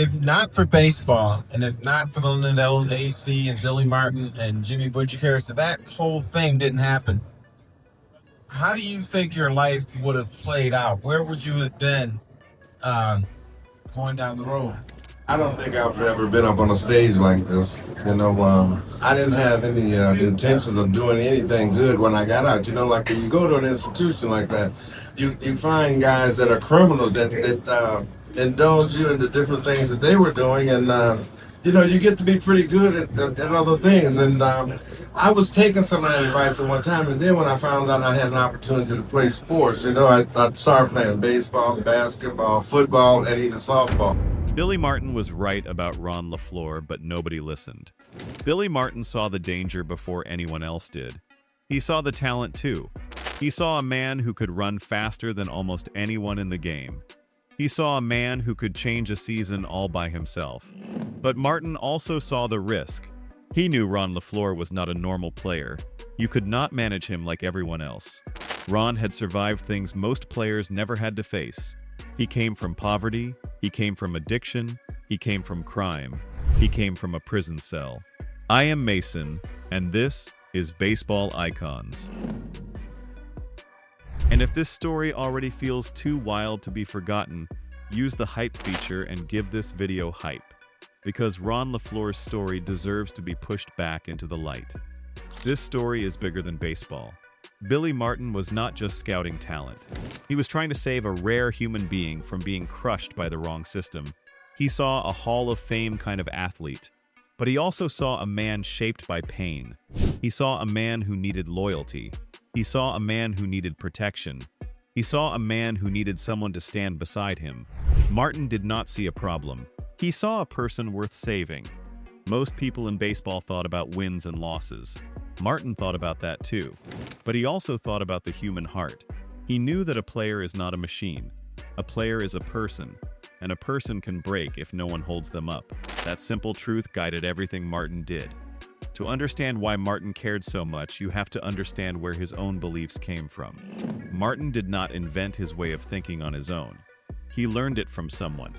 if not for baseball, and if not for the Lindell's AC and Billy Martin and Jimmy Butcher, if that whole thing didn't happen, how do you think your life would have played out? Where would you have been um, going down the road? I don't think I've ever been up on a stage like this. I didn't have any intentions of doing anything good when I got out. Like when you go to an institution like that, you find guys that are criminals that indulge you in the different things that they were doing, and you get to be pretty good at other things. And I was taking some of that advice at one time, and then when I found out I had an opportunity to play sports, I started playing baseball, basketball, football, and even softball. Billy Martin was right about Ron LeFlore, but nobody listened. Billy Martin saw the danger before anyone else did. He saw the talent too. He saw a man who could run faster than almost anyone in the game. He saw a man who could change a season all by himself. But Martin also saw the risk. He knew Ron LeFlore was not a normal player. You could not manage him like everyone else. Ron had survived things most players never had to face. He came from poverty, he came from addiction, he came from crime, he came from a prison cell. I am Mason, and this is Baseball Icons. And if this story already feels too wild to be forgotten, use the hype feature and give this video hype. Because Ron LeFlore's story deserves to be pushed back into the light. This story is bigger than baseball. Billy Martin was not just scouting talent. He was trying to save a rare human being from being crushed by the wrong system. He saw a Hall of Fame kind of athlete, but he also saw a man shaped by pain. He saw a man who needed loyalty. He saw a man who needed protection. He saw a man who needed someone to stand beside him. Martin did not see a problem. He saw a person worth saving. Most people in baseball thought about wins and losses. Martin thought about that too. But he also thought about the human heart. He knew that a player is not a machine. A player is a person, and a person can break if no one holds them up. That simple truth guided everything Martin did. To understand why Martin cared so much, you have to understand where his own beliefs came from. Martin did not invent his way of thinking on his own. He learned it from someone.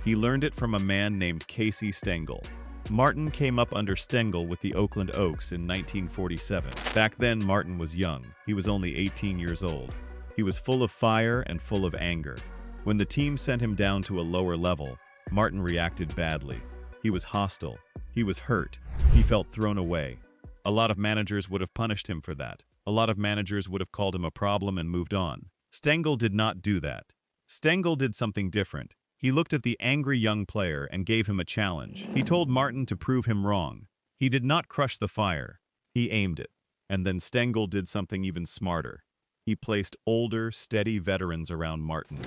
He learned it from a man named Casey Stengel. Martin came up under Stengel with the Oakland Oaks in 1947. Back then, Martin was young. He was only 18 years old. He was full of fire and full of anger. When the team sent him down to a lower level, Martin reacted badly. He was hostile. He was hurt. He felt thrown away. A lot of managers would have punished him for that. A lot of managers would have called him a problem and moved on. Stengel did not do that. Stengel did something different. He looked at the angry young player and gave him a challenge. He told Martin to prove him wrong. He did not crush the fire. He aimed it. And then Stengel did something even smarter. He placed older, steady veterans around Martin.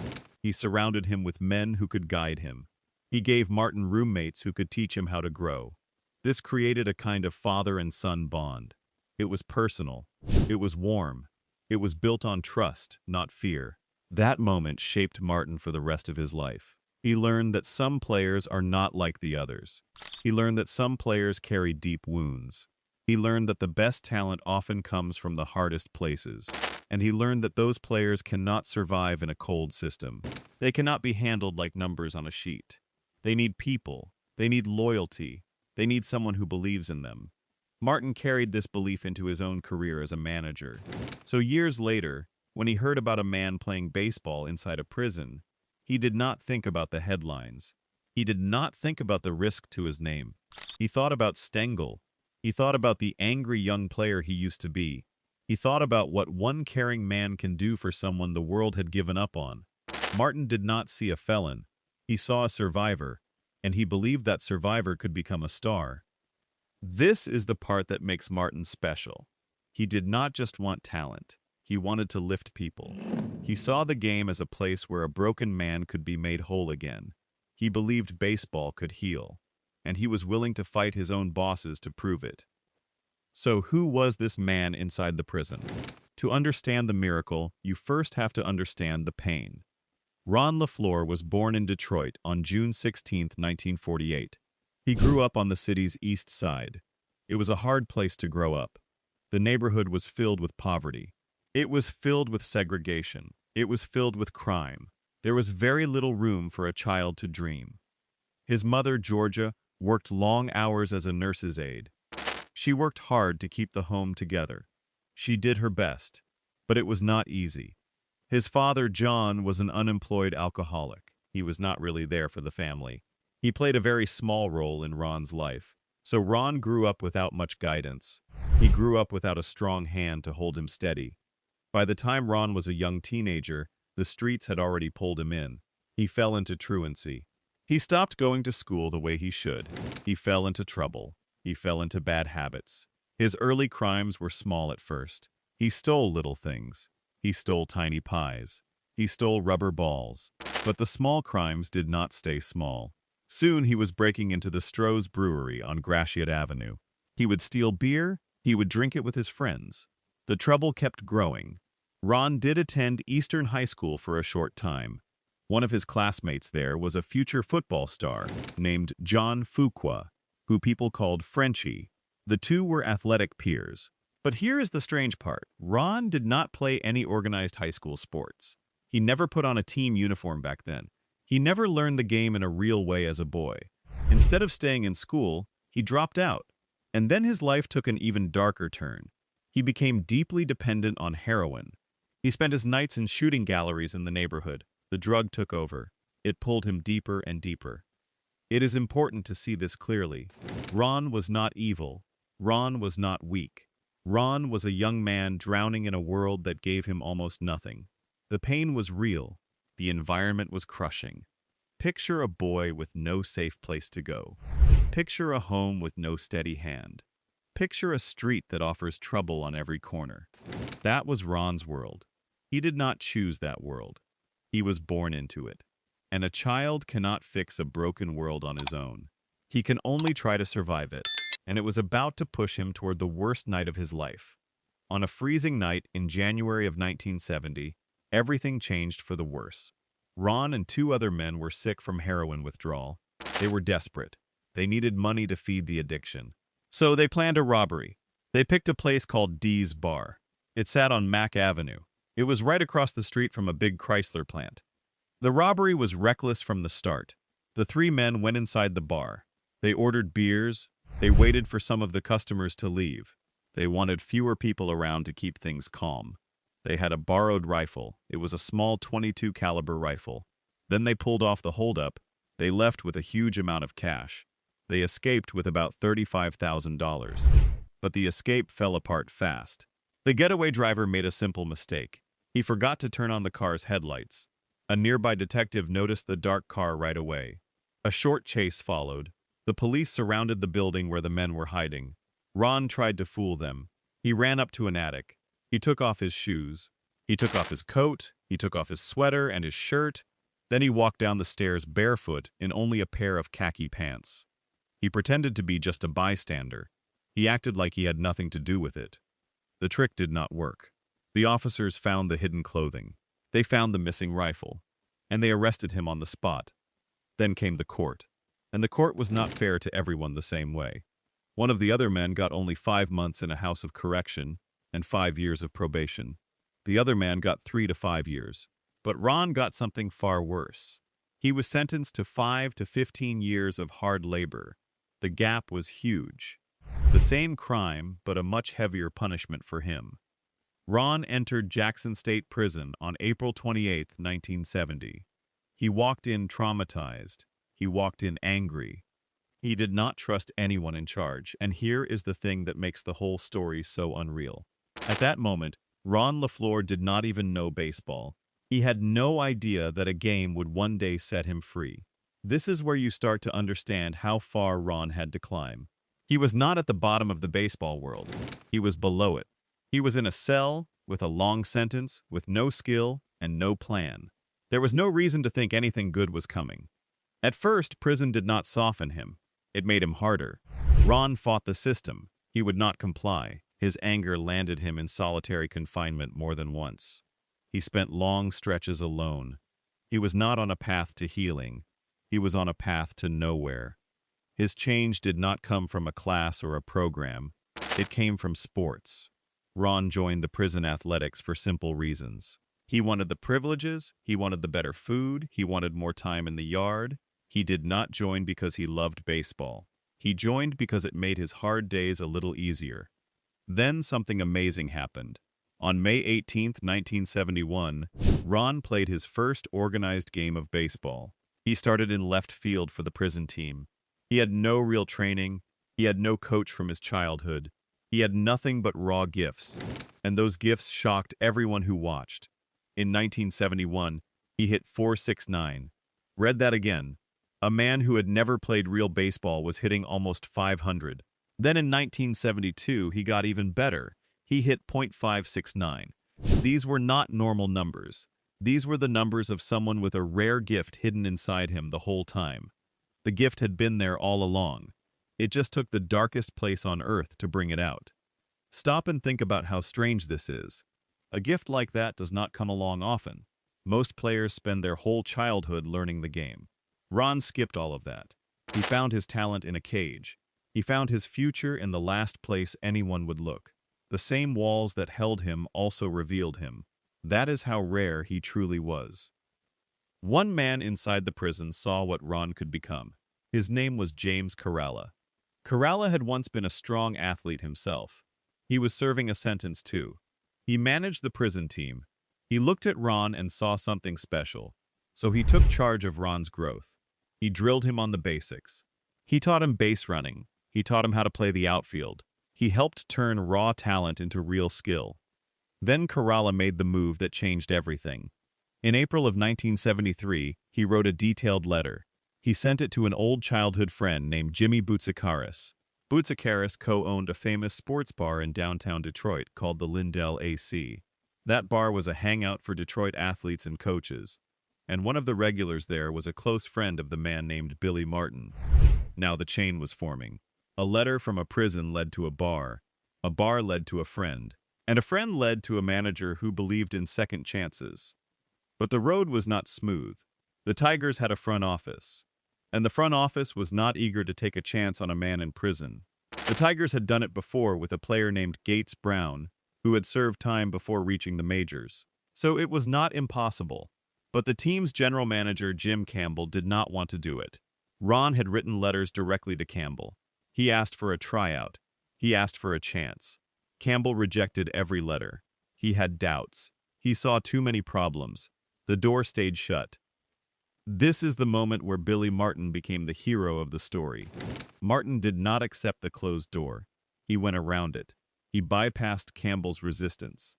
He surrounded him with men who could guide him. He gave Martin roommates who could teach him how to grow. This created a kind of father and son bond. It was personal. It was warm. It was built on trust, not fear. That moment shaped Martin for the rest of his life. He learned that some players are not like the others. He learned that some players carry deep wounds. He learned that the best talent often comes from the hardest places. And he learned that those players cannot survive in a cold system. They cannot be handled like numbers on a sheet. They need people. They need loyalty. They need someone who believes in them. Martin carried this belief into his own career as a manager. So years later, when he heard about a man playing baseball inside a prison, he did not think about the headlines. He did not think about the risk to his name. He thought about Stengel. He thought about the angry young player he used to be. He thought about what one caring man can do for someone the world had given up on. Martin did not see a felon. He saw a survivor, and he believed that survivor could become a star. This is the part that makes Martin special. He did not just want talent. He wanted to lift people. He saw the game as a place where a broken man could be made whole again. He believed baseball could heal, and he was willing to fight his own bosses to prove it. So who was this man inside the prison? To understand the miracle, you first have to understand the pain. Ron LeFlore was born in Detroit on June 16, 1948. He grew up on the city's east side. It was a hard place to grow up. The neighborhood was filled with poverty. It was filled with segregation. It was filled with crime. There was very little room for a child to dream. His mother, Georgia, worked long hours as a nurse's aide. She worked hard to keep the home together. She did her best, but it was not easy. His father, John, was an unemployed alcoholic. He was not really there for the family. He played a very small role in Ron's life. So Ron grew up without much guidance. He grew up without a strong hand to hold him steady. By the time Ron was a young teenager, the streets had already pulled him in. He fell into truancy. He stopped going to school the way he should. He fell into trouble. He fell into bad habits. His early crimes were small at first. He stole little things. He stole tiny pies. He stole rubber balls. But the small crimes did not stay small. Soon he was breaking into the Stroh's Brewery on Gratiot Avenue. He would steal beer. He would drink it with his friends. The trouble kept growing. Ron did attend Eastern High School for a short time. One of his classmates there was a future football star named John Fuqua, who people called Frenchie. The two were athletic peers. But here is the strange part. Ron did not play any organized high school sports. He never put on a team uniform back then. He never learned the game in a real way as a boy. Instead of staying in school, he dropped out. And then his life took an even darker turn. He became deeply dependent on heroin. He spent his nights in shooting galleries in the neighborhood. The drug took over. It pulled him deeper and deeper. It is important to see this clearly. Ron was not evil. Ron was not weak. Ron was a young man drowning in a world that gave him almost nothing. The pain was real. The environment was crushing. Picture a boy with no safe place to go. Picture a home with no steady hand. Picture a street that offers trouble on every corner. That was Ron's world. He did not choose that world. He was born into it. And a child cannot fix a broken world on his own. He can only try to survive it. And it was about to push him toward the worst night of his life. On a freezing night in January of 1970, everything changed for the worse. Ron and two other men were sick from heroin withdrawal. They were desperate. They needed money to feed the addiction. So they planned a robbery. They picked a place called Dee's Bar. It sat on Mack Avenue. It was right across the street from a big Chrysler plant. The robbery was reckless from the start. The three men went inside the bar. They ordered beers. They waited for some of the customers to leave. They wanted fewer people around to keep things calm. They had a borrowed rifle. It was a small .22 caliber rifle. Then they pulled off the holdup. They left with a huge amount of cash. They escaped with about $35,000. But the escape fell apart fast. The getaway driver made a simple mistake. He forgot to turn on the car's headlights. A nearby detective noticed the dark car right away. A short chase followed. The police surrounded the building where the men were hiding. Ron tried to fool them. He ran up to an attic. He took off his shoes. He took off his coat. He took off his sweater and his shirt. Then he walked down the stairs barefoot in only a pair of khaki pants. He pretended to be just a bystander. He acted like he had nothing to do with it. The trick did not work. The officers found the hidden clothing. They found the missing rifle. And they arrested him on the spot. Then came the court. And the court was not fair to everyone the same way. One of the other men got only 5 months in a house of correction and 5 years of probation. The other man got 3 to 5 years. But Ron got something far worse. He was sentenced to 5 to 15 years of hard labor. The gap was huge. The same crime, but a much heavier punishment for him. Ron entered Jackson State Prison on April 28, 1970. He walked in traumatized. He walked in angry. He did not trust anyone in charge, and here is the thing that makes the whole story so unreal. At that moment, Ron LeFlore did not even know baseball. He had no idea that a game would one day set him free. This is where you start to understand how far Ron had to climb. He was not at the bottom of the baseball world. He was below it. He was in a cell, with a long sentence, with no skill, and no plan. There was no reason to think anything good was coming. At first, prison did not soften him. It made him harder. Ron fought the system. He would not comply. His anger landed him in solitary confinement more than once. He spent long stretches alone. He was not on a path to healing. He was on a path to nowhere. His change did not come from a class or a program. It came from sports. Ron joined the prison athletics for simple reasons. He wanted the privileges, he wanted the better food, he wanted more time in the yard. He did not join because he loved baseball. He joined because it made his hard days a little easier. Then something amazing happened. On May 18, 1971, Ron played his first organized game of baseball. He started in left field for the prison team. He had no real training. He had no coach from his childhood. He had nothing but raw gifts, and those gifts shocked everyone who watched. In 1971, he hit .469. Read that again. A man who had never played real baseball was hitting almost 500. Then in 1972, he got even better. He hit .569. These were not normal numbers. These were the numbers of someone with a rare gift hidden inside him the whole time. The gift had been there all along. It just took the darkest place on earth to bring it out. Stop and think about how strange this is. A gift like that does not come along often. Most players spend their whole childhood learning the game. Ron skipped all of that. He found his talent in a cage. He found his future in the last place anyone would look. The same walls that held him also revealed him. That is how rare he truly was. One man inside the prison saw what Ron could become. His name was James Kerala. Kerala had once been a strong athlete himself. He was serving a sentence too. He managed the prison team. He looked at Ron and saw something special. So he took charge of Ron's growth. He drilled him on the basics. He taught him base running. He taught him how to play the outfield. He helped turn raw talent into real skill. Then Kerala made the move that changed everything. In April of 1973, he wrote a detailed letter. He sent it to an old childhood friend named Jimmy Boutsikaris. Boutsikaris co-owned a famous sports bar in downtown Detroit called the Lindell AC. That bar was a hangout for Detroit athletes and coaches, and one of the regulars there was a close friend of the man named Billy Martin. Now the chain was forming. A letter from a prison led to a bar led to a friend, and a friend led to a manager who believed in second chances. But the road was not smooth. The Tigers had a front office, and the front office was not eager to take a chance on a man in prison. The Tigers had done it before with a player named Gates Brown, who had served time before reaching the majors. So it was not impossible. But the team's general manager, Jim Campbell, did not want to do it. Ron had written letters directly to Campbell. He asked for a tryout. He asked for a chance. Campbell rejected every letter. He had doubts. He saw too many problems. The door stayed shut. This is the moment where Billy Martin became the hero of the story. Martin did not accept the closed door. He went around it. He bypassed Campbell's resistance.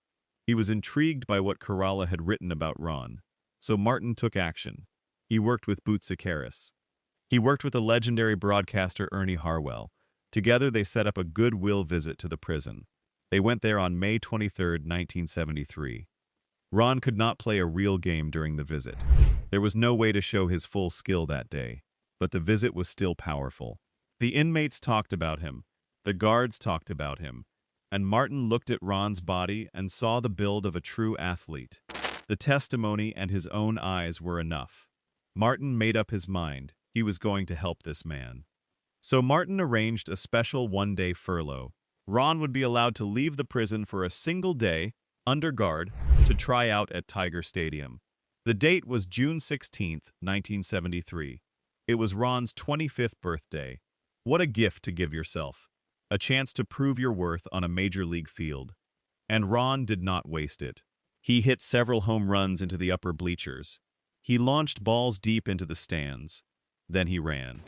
He was intrigued by what Kerala had written about Ron. So Martin took action. He worked with Boutsikaris. He worked with the legendary broadcaster Ernie Harwell. Together they set up a goodwill visit to the prison. They went there on May 23, 1973. Ron could not play a real game during the visit. There was no way to show his full skill that day, but the visit was still powerful. The inmates talked about him. The guards talked about him. And Martin looked at Ron's body and saw the build of a true athlete. The testimony and his own eyes were enough. Martin made up his mind. He was going to help this man. So Martin arranged a special one-day furlough. Ron would be allowed to leave the prison for a single day, under guard, to try out at Tiger Stadium. The date was June 16, 1973. It was Ron's 25th birthday. What a gift to give yourself. A chance to prove your worth on a major league field. And Ron did not waste it. He hit several home runs into the upper bleachers. He launched balls deep into the stands. Then he ran.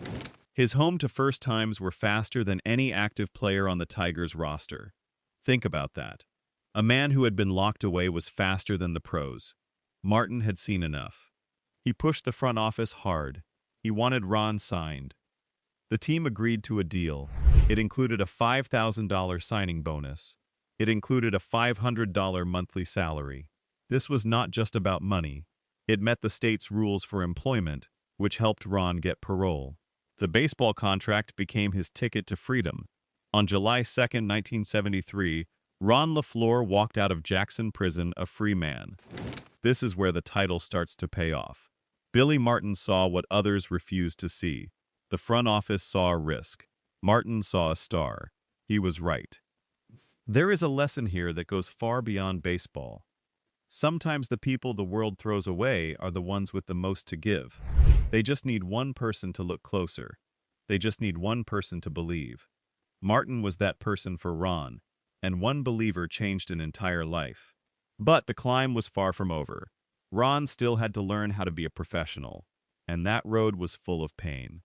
His home to first times were faster than any active player on the Tigers roster. Think about that. A man who had been locked away was faster than the pros. Martin had seen enough. He pushed the front office hard. He wanted Ron signed. The team agreed to a deal. It included a $5,000 signing bonus. It included a $500 monthly salary. This was not just about money. It met the state's rules for employment, which helped Ron get parole. The baseball contract became his ticket to freedom. On July 2, 1973, Ron LeFlore walked out of Jackson Prison a free man. This is where the title starts to pay off. Billy Martin saw what others refused to see. The front office saw a risk. Martin saw a star. He was right. There is a lesson here that goes far beyond baseball. Sometimes the people the world throws away are the ones with the most to give. They just need one person to look closer. They just need one person to believe. Martin was that person for Ron, and one believer changed an entire life. But the climb was far from over. Ron still had to learn how to be a professional, and that road was full of pain.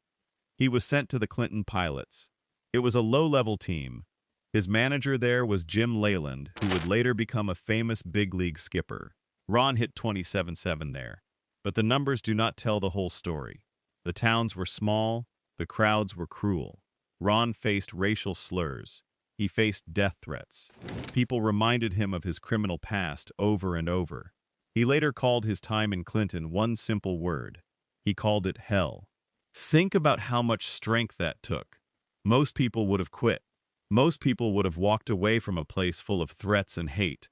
He was sent to the Clinton Pilots. It was a low-level team. His manager there was Jim Leyland, who would later become a famous big-league skipper. Ron hit 27-7 there. But the numbers do not tell the whole story. The towns were small, the crowds were cruel. Ron faced racial slurs. He faced death threats. People reminded him of his criminal past over and over. He later called his time in Clinton one simple word. He called it hell. Think about how much strength that took. Most people would have quit. Most people would have walked away from a place full of threats and hate.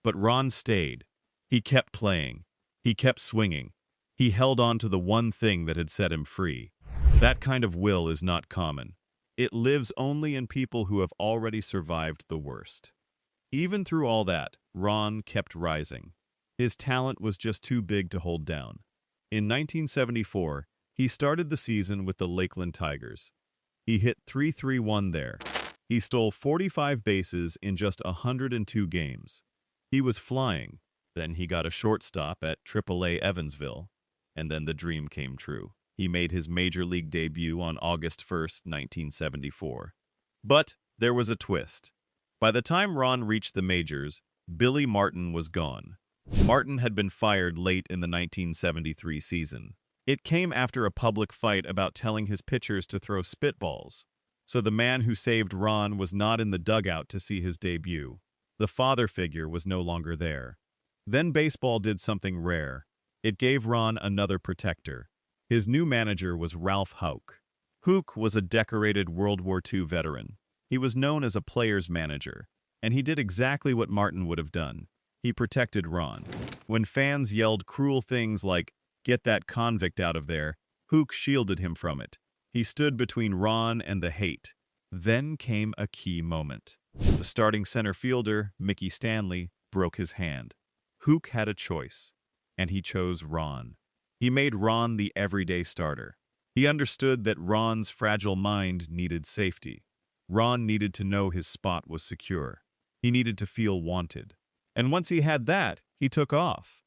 But Ron stayed. He kept playing. He kept swinging. He held on to the one thing that had set him free. That kind of will is not common. It lives only in people who have already survived the worst. Even through all that, Ron kept rising. His talent was just too big to hold down. In 1974, he started the season with the Lakeland Tigers. He hit .331 there. He stole 45 bases in just 102 games. He was flying. Then he got a shortstop at AAA Evansville, and then the dream came true. He made his major league debut on August 1st, 1974. But there was a twist. By the time Ron reached the majors, Billy Martin was gone. Martin had been fired late in the 1973 season. It came after a public fight about telling his pitchers to throw spitballs. So the man who saved Ron was not in the dugout to see his debut. The father figure was no longer there. Then baseball did something rare. It gave Ron another protector. His new manager was Ralph Houk. Houk was a decorated World War II veteran. He was known as a player's manager, and he did exactly what Martin would have done. He protected Ron. When fans yelled cruel things like, "Get that convict out of there," Houk shielded him from it. He stood between Ron and the hate. Then came a key moment. The starting center fielder, Mickey Stanley, broke his hand. Houk had a choice, and he chose Ron. He made Ron the everyday starter. He understood that Ron's fragile mind needed safety. Ron needed to know his spot was secure. He needed to feel wanted. And once he had that, he took off.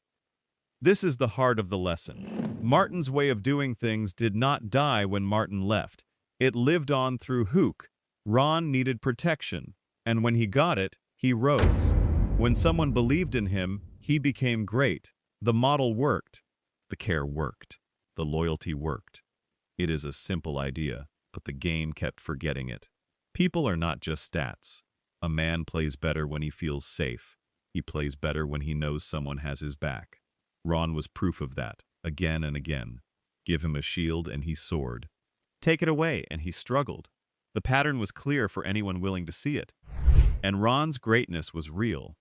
This is the heart of the lesson. Martin's way of doing things did not die when Martin left. It lived on through Houk. Ron needed protection, and when he got it, he rose. When someone believed in him, he became great. The model worked. The care worked. The loyalty worked. It is a simple idea, but the game kept forgetting it. People are not just stats. A man plays better when he feels safe. He plays better when he knows someone has his back. Ron was proof of that, again and again. Give him a shield and he soared. Take it away and he struggled. The pattern was clear for anyone willing to see it. And Ron's greatness was real.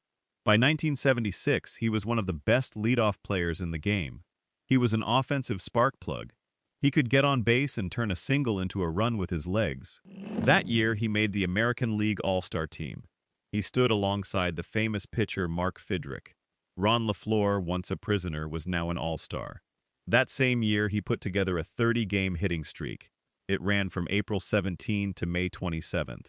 By 1976, he was one of the best leadoff players in the game. He was an offensive spark plug. He could get on base and turn a single into a run with his legs. That year, he made the American League All-Star team. He stood alongside the famous pitcher Mark Fidrych. Ron LeFlore, once a prisoner, was now an all-star. That same year, he put together a 30-game hitting streak. It ran from April 17 to May 27th.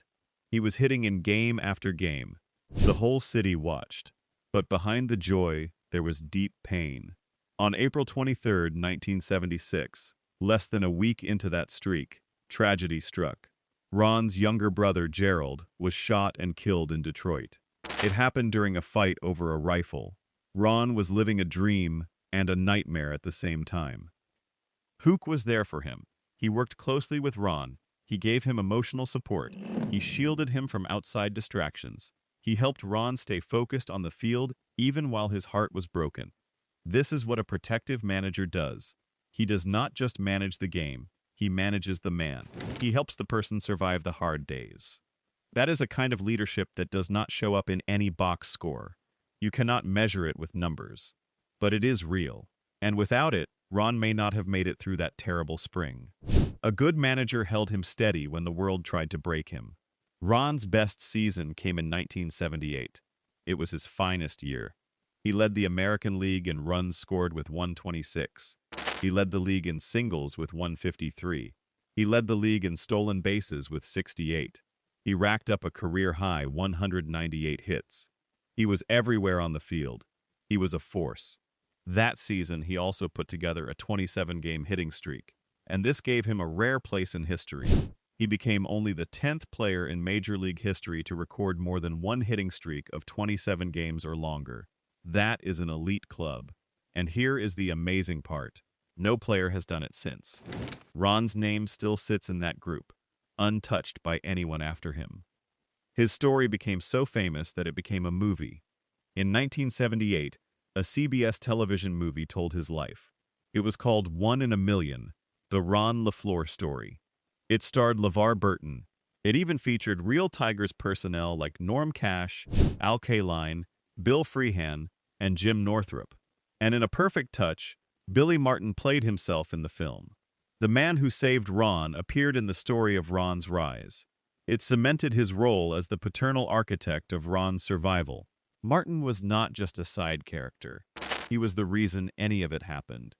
He was hitting in game after game. The whole city watched. But behind the joy, there was deep pain. On April 23, 1976, less than a week into that streak, tragedy struck. Ron's younger brother, Gerald, was shot and killed in Detroit. It happened during a fight over a rifle. Ron was living a dream and a nightmare at the same time. Houk was there for him. He worked closely with Ron. He gave him emotional support. He shielded him from outside distractions. He helped Ron stay focused on the field even while his heart was broken. This is what a protective manager does. He does not just manage the game, he manages the man. He helps the person survive the hard days. That is a kind of leadership that does not show up in any box score. You cannot measure it with numbers. But it is real. And without it, Ron may not have made it through that terrible spring. A good manager held him steady when the world tried to break him. Ron's best season came in 1978. It was his finest year. He led the American League in runs scored with 126. He led the league in singles with 153. He led the league in stolen bases with 68. He racked up a career-high 198 hits. He was everywhere on the field. He was a force. That season, he also put together a 27-game hitting streak, and this gave him a rare place in history. He became only the 10th player in Major League history to record more than one hitting streak of 27 games or longer. That is an elite club. And here is the amazing part. No player has done it since. Ron's name still sits in that group, untouched by anyone after him. His story became so famous that it became a movie. In 1978, a CBS television movie told his life. It was called 1 in a Million, The Ron LeFlore Story. It starred LeVar Burton. It even featured real Tigers personnel like Norm Cash, Al Kaline, Bill Freehan, and Jim Northrup. And in a perfect touch, Billy Martin played himself in the film. The man who saved Ron appeared in the story of Ron's rise. It cemented his role as the paternal architect of Ron's survival. Martin was not just a side character. He was the reason any of it happened.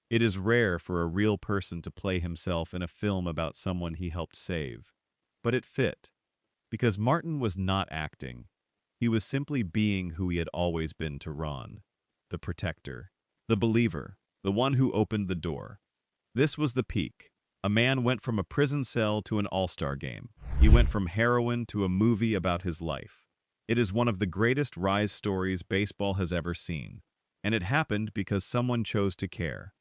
It is rare for a real person to play himself in a film about someone he helped save. But it fit, because Martin was not acting. He was simply being who he had always been to Ron, the protector, the believer, the one who opened the door. This was the peak. A man went from a prison cell to an all-star game. He went from heroin to a movie about his life. It is one of the greatest rise stories baseball has ever seen, and it happened because someone chose to care.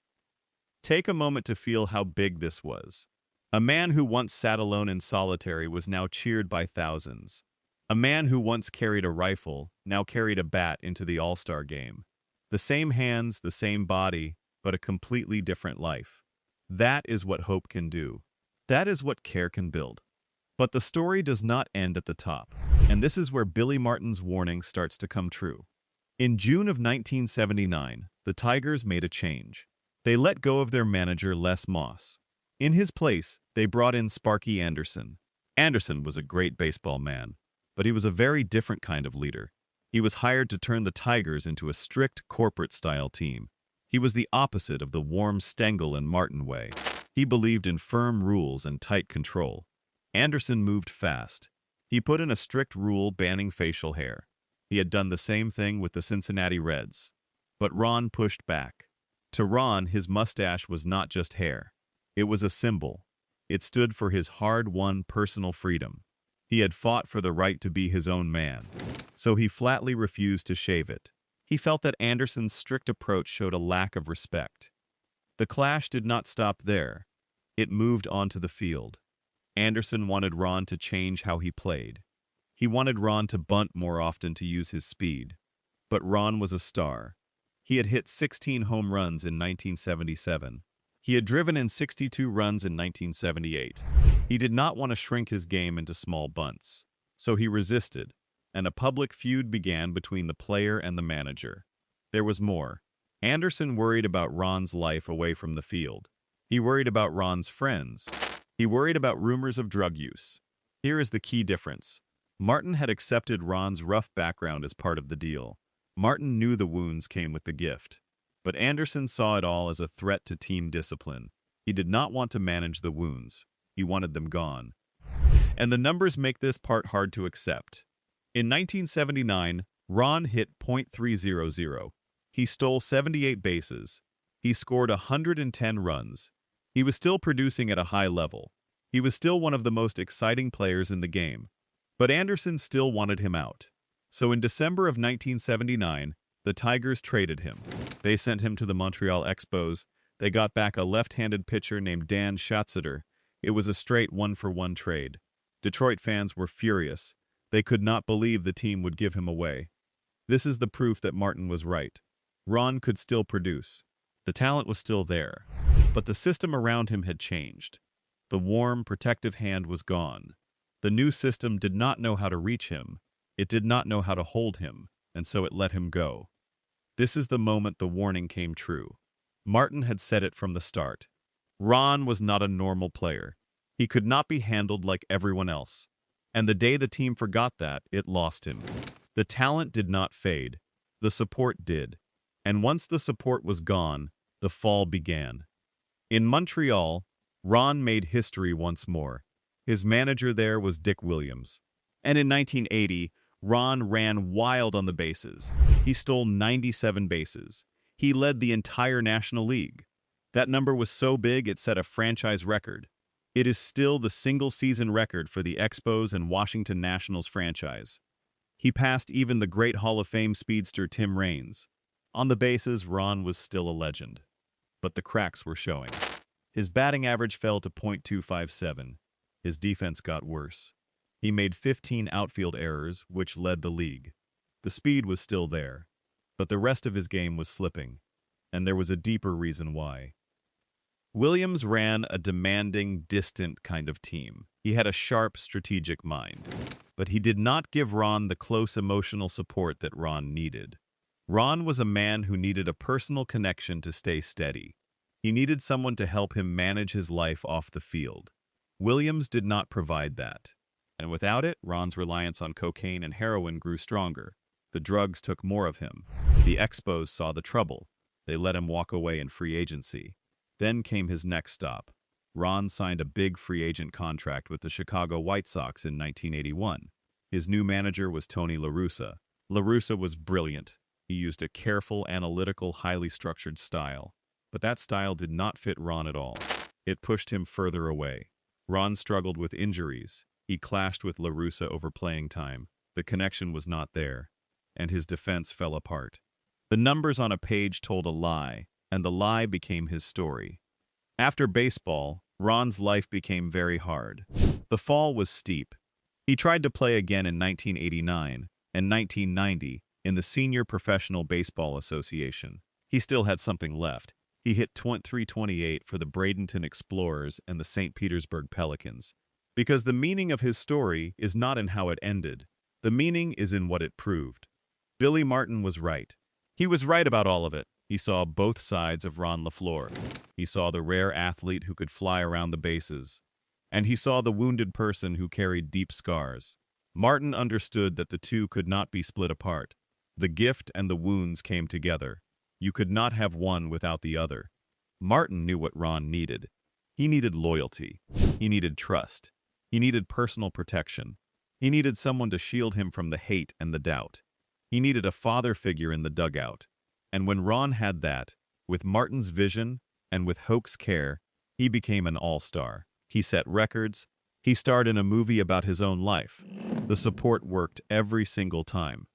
Take a moment to feel how big this was. A man who once sat alone in solitary was now cheered by thousands. A man who once carried a rifle now carried a bat into the all-star game. The same hands, the same body, but a completely different life. That is what hope can do. That is what care can build. But the story does not end at the top, and this is where Billy Martin's warning starts to come true. In June of 1979, the Tigers made a change. They let go of their manager, Les Moss. In his place, they brought in Sparky Anderson. Anderson was a great baseball man, but he was a very different kind of leader. He was hired to turn the Tigers into a strict corporate-style team. He was the opposite of the warm Stengel and Martin way. He believed in firm rules and tight control. Anderson moved fast. He put in a strict rule banning facial hair. He had done the same thing with the Cincinnati Reds. But Ron pushed back. To Ron, his mustache was not just hair. It was a symbol. It stood for his hard-won personal freedom. He had fought for the right to be his own man. So he flatly refused to shave it. He felt that Anderson's strict approach showed a lack of respect. The clash did not stop there. It moved onto the field. Anderson wanted Ron to change how he played. He wanted Ron to bunt more often to use his speed. But Ron was a star. He had hit 16 home runs in 1977. He had driven in 62 runs in 1978. He did not want to shrink his game into small bunts. So he resisted, and a public feud began between the player and the manager. There was more. Anderson worried about Ron's life away from the field. He worried about Ron's friends. He worried about rumors of drug use. Here is the key difference. Martin had accepted Ron's rough background as part of the deal. Martin knew the wounds came with the gift. But Anderson saw it all as a threat to team discipline. He did not want to manage the wounds. He wanted them gone. And the numbers make this part hard to accept. In 1979, Ron hit .300. He stole 78 bases. He scored 110 runs. He was still producing at a high level. He was still one of the most exciting players in the game. But Anderson still wanted him out. So in December of 1979, the Tigers traded him. They sent him to the Montreal Expos. They got back a left-handed pitcher named Dan Schatzeder. It was a straight one-for-one trade. Detroit fans were furious. They could not believe the team would give him away. This is the proof that Martin was right. Ron could still produce. The talent was still there. But the system around him had changed. The warm, protective hand was gone. The new system did not know how to reach him. It did not know how to hold him, and so it let him go. This is the moment the warning came true. Martin had said it from the start. Ron was not a normal player. He could not be handled like everyone else. And the day the team forgot that, it lost him. The talent did not fade. The support did. And once the support was gone, the fall began. In Montreal, Ron made history once more. His manager there was Dick Williams. And in 1980, Ron ran wild on the bases. He stole 97 bases. He led the entire National League. That number was so big it set a franchise record. It is still the single-season record for the Expos and Washington Nationals franchise. He passed even the great Hall of Fame speedster Tim Raines. On the bases, Ron was still a legend. But the cracks were showing. His batting average fell to .257. His defense got worse. He made 15 outfield errors, which led the league. The speed was still there, but the rest of his game was slipping, and there was a deeper reason why. Williams ran a demanding, distant kind of team. He had a sharp, strategic mind, but he did not give Ron the close emotional support that Ron needed. Ron was a man who needed a personal connection to stay steady. He needed someone to help him manage his life off the field. Williams did not provide that. And without it, Ron's reliance on cocaine and heroin grew stronger. The drugs took more of him. The Expos saw the trouble. They let him walk away in free agency. Then came his next stop. Ron signed a big free agent contract with the Chicago White Sox in 1981. His new manager was Tony La Russa. La Russa was brilliant. He used a careful, analytical, highly structured style. But that style did not fit Ron at all. It pushed him further away. Ron struggled with injuries. He clashed with La Russa over playing time. The connection was not there, and his defense fell apart. The numbers on a page told a lie, and the lie became his story. After baseball, Ron's life became very hard. The fall was steep. He tried to play again in 1989 and 1990 in the Senior Professional Baseball Association. He still had something left. He hit .328 for the Bradenton Explorers and the St. Petersburg Pelicans. Because the meaning of his story is not in how it ended. The meaning is in what it proved. Billy Martin was right. He was right about all of it. He saw both sides of Ron LeFlore. He saw the rare athlete who could fly around the bases. And he saw the wounded person who carried deep scars. Martin understood that the two could not be split apart. The gift and the wounds came together. You could not have one without the other. Martin knew what Ron needed. He needed loyalty. He needed trust. He needed personal protection. He needed someone to shield him from the hate and the doubt. He needed a father figure in the dugout. And when Ron had that, with Martin's vision and with Hoke's care, he became an all-star. He set records. He starred in a movie about his own life. The support worked every single time.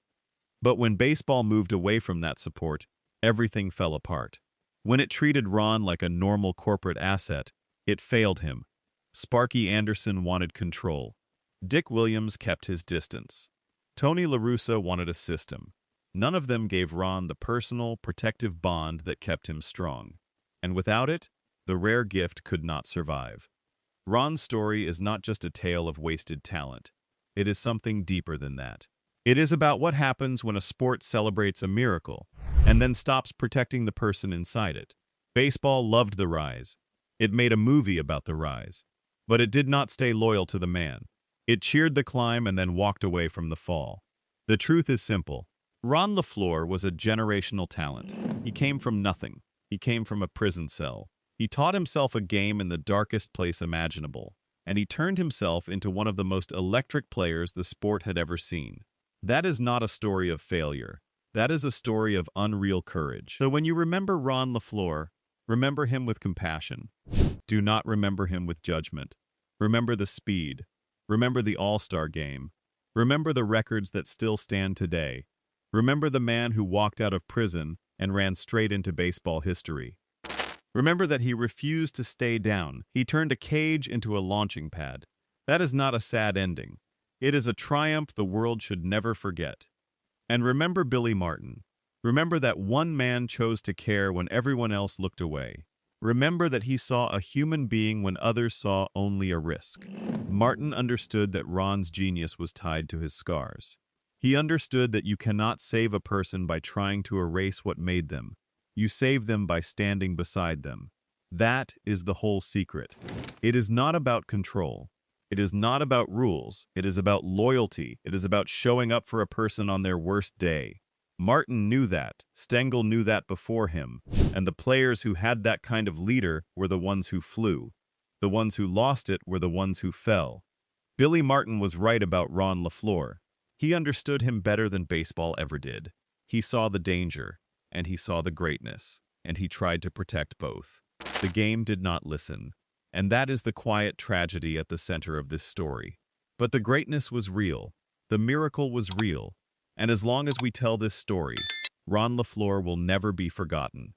But when baseball moved away from that support, everything fell apart. When it treated Ron like a normal corporate asset, it failed him. Sparky Anderson wanted control. Dick Williams kept his distance. Tony La Russa wanted a system. None of them gave Ron the personal, protective bond that kept him strong. And without it, the rare gift could not survive. Ron's story is not just a tale of wasted talent. It is something deeper than that. It is about what happens when a sport celebrates a miracle and then stops protecting the person inside it. Baseball loved the rise. It made a movie about the rise. But it did not stay loyal to the man. It cheered the climb and then walked away from the fall. The truth is simple. Ron LeFlore was a generational talent. He came from nothing. He came from a prison cell. He taught himself a game in the darkest place imaginable, and he turned himself into one of the most electric players the sport had ever seen. That is not a story of failure. That is a story of unreal courage. So when you remember Ron LeFlore, remember him with compassion. Do not remember him with judgment. Remember the speed. Remember the All-Star game. Remember the records that still stand today. Remember the man who walked out of prison and ran straight into baseball history. Remember that he refused to stay down. He turned a cage into a launching pad. That is not a sad ending. It is a triumph the world should never forget. And remember Billy Martin. Remember that one man chose to care when everyone else looked away. Remember that he saw a human being when others saw only a risk. Martin understood that Ron's genius was tied to his scars. He understood that you cannot save a person by trying to erase what made them. You save them by standing beside them. That is the whole secret. It is not about control. It is not about rules. It is about loyalty. It is about showing up for a person on their worst day. Martin knew that, Stengel knew that before him, and the players who had that kind of leader were the ones who flew. The ones who lost it were the ones who fell. Billy Martin was right about Ron LeFlore. He understood him better than baseball ever did. He saw the danger, and he saw the greatness, and he tried to protect both. The game did not listen, and that is the quiet tragedy at the center of this story. But the greatness was real. The miracle was real. And as long as we tell this story, Ron LeFlore will never be forgotten.